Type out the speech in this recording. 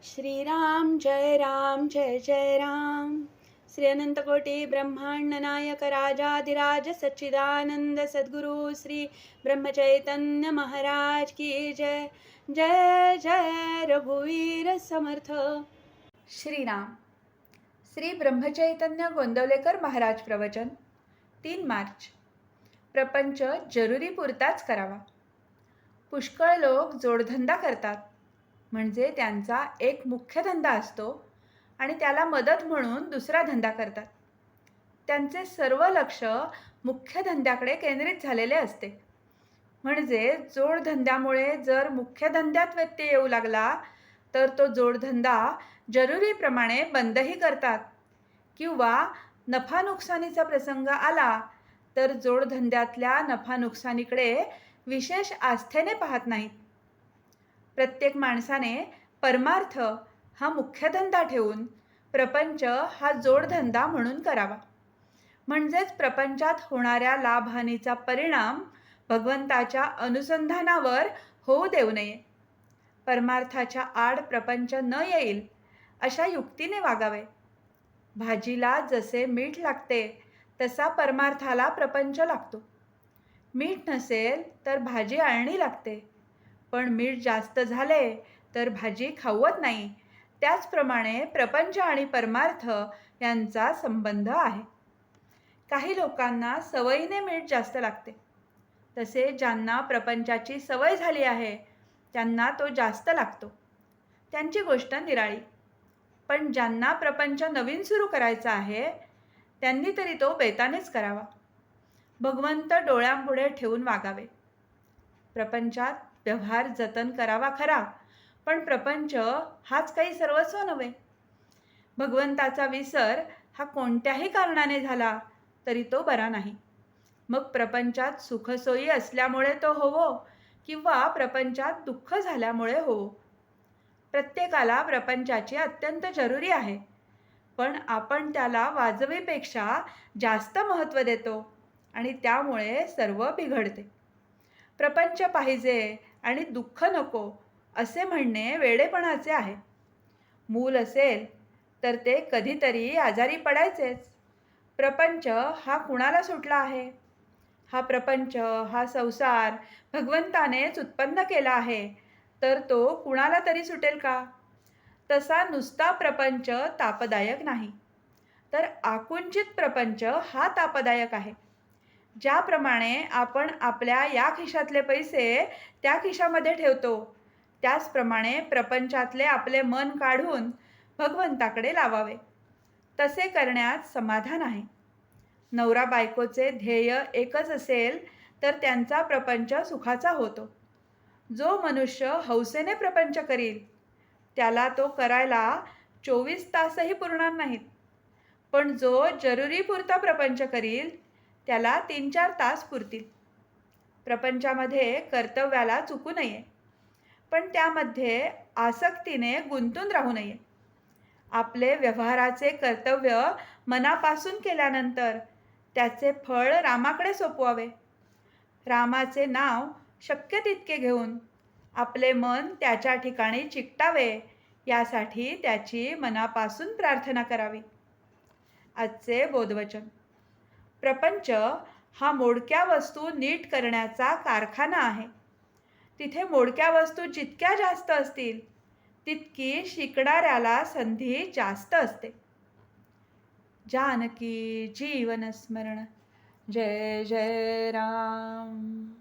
श्रीराम जय जय राम. श्री अनंतकोटी ब्रह्मांड नायक राजाधिराज सच्चिदानंद सद्गुरु श्री ब्रह्मचैतन्य महाराज की जय. जय जय रघुवीर समर्थ. श्रीराम. श्री ब्रह्मचैतन्य गोंदवलेकर महाराज प्रवचन. 3 मार्च. प्रपंच जरुरी पुरताच करावा. पुष्कळ लोक जोडधंदा करतात, म्हणजे त्यांचा एक मुख्य धंदा असतो आणि त्याला मदत म्हणून दुसरा धंदा करतात. त्यांचे सर्व लक्ष मुख्य धंद्याकडे केंद्रित झालेले असते. म्हणजे जोडधंद्यामुळे जर मुख्य धंद्यात व्यत्यय येऊ लागला तर तो जोडधंदा जरुरीप्रमाणे बंदही करतात, किंवा नफा नुकसानीचा प्रसंग आला तर जोडधंद्यातल्या नफा नुकसानीकडे विशेष आस्थेने पाहत नाहीत. प्रत्येक माणसाने परमार्थ हा मुख्य धंदा ठेवून प्रपंच हा जोडधंदा म्हणून करावा. म्हणजेच प्रपंचात होणाऱ्या लाभहानीचा परिणाम भगवंताच्या अनुसंधानावर होऊ देऊ नये. परमार्थाच्या आड प्रपंच न येईल अशा युक्तीने वागावे. भाजीला जसे मीठ लागते तसा परमार्थाला प्रपंच लागतो. मीठ नसेल तर भाजी आळणी लागते, पण मीठ जास्त झाले तर भाजी खावत नाही. त्याचप्रमाणे प्रपंच आणि परमार्थ यांचा संबंध आहे. काही लोकांना सवयीने मीठ जास्त लागते, तसे ज्यांना प्रपंचाची सवय झाली आहे त्यांना तो जास्त लागतो. त्यांची गोष्ट निराळी. पण ज्यांना प्रपंच नवीन सुरू करायचा आहे त्यांनी तरी तो बेतानेच करावा. भगवंत डोळ्यांपुढे ठेवून वागावे. प्रपंचात व्यवहार जतन करावा खरा, पण प्रपंच हाच काही सर्वस्व नव्हे. भगवंताचा विसर हा कोणत्याही कारणाने झाला तरी तो बरा नाही. मग प्रपंचात सुखसोयी असल्यामुळे तो होवो, किंवा प्रपंचात दुःख झाल्यामुळे होवो. प्रत्येकाला प्रपंचाची अत्यंत जरुरी आहे, पण आपण त्याला वाजवीपेक्षा जास्त महत्त्व देतो आणि त्यामुळे सर्व बिघडते. प्रपंच पाहिजे आणि दुःख नको असे म्हणणे वेडेपणाचे आहे. मूल असेल तर ते कधीतरी आजारी पडायचेच. प्रपंच हा कुणाला सुटला आहे? हा प्रपंच, हा संसार भगवंतानेच उत्पन्न केला आहे, तर तो कुणाला तरी सुटेल का? तसा नुसता प्रपंच तापदायक नाही, तर आकुंचित प्रपंच हा तापदायक आहे. ज्याप्रमाणे आपण आपल्या या खिशातले पैसे त्या खिशामध्ये ठेवतो, त्याचप्रमाणे प्रपंचातले आपले मन काढून भगवंताकडे लावावे. तसे करण्यात समाधान आहे. नवरा बायकोचे ध्येय एकच असेल तर त्यांचा प्रपंच सुखाचा होतो. जो मनुष्य हौसेने प्रपंच करील त्याला तो करायला 24 तासही पुरणार नाहीत, पण जो जरुरीपुरता प्रपंच करील त्याला 3-4 तास पुरतील. प्रपंचामध्ये कर्तव्याला चुकू नये, पण त्यामध्ये आसक्तीने गुंतून राहू नये. आपले व्यवहाराचे कर्तव्य मनापासून केल्यानंतर त्याचे फळ रामाकडे सोपवावे. रामाचे नाव शक्य तितके घेऊन आपले मन त्याच्या ठिकाणी चिकटावे, यासाठी त्याची मनापासून प्रार्थना करावी. आजचे बोधवचन. प्रपंच हा मोडक्या वस्तू नीट करण्याचा कारखाना आहे. तिथे मोडक्या वस्तू जितक्या जास्त असतील तितकी शिकणाऱ्याला संधी जास्त असते. जानकी जीवन स्मरण. जय जय राम.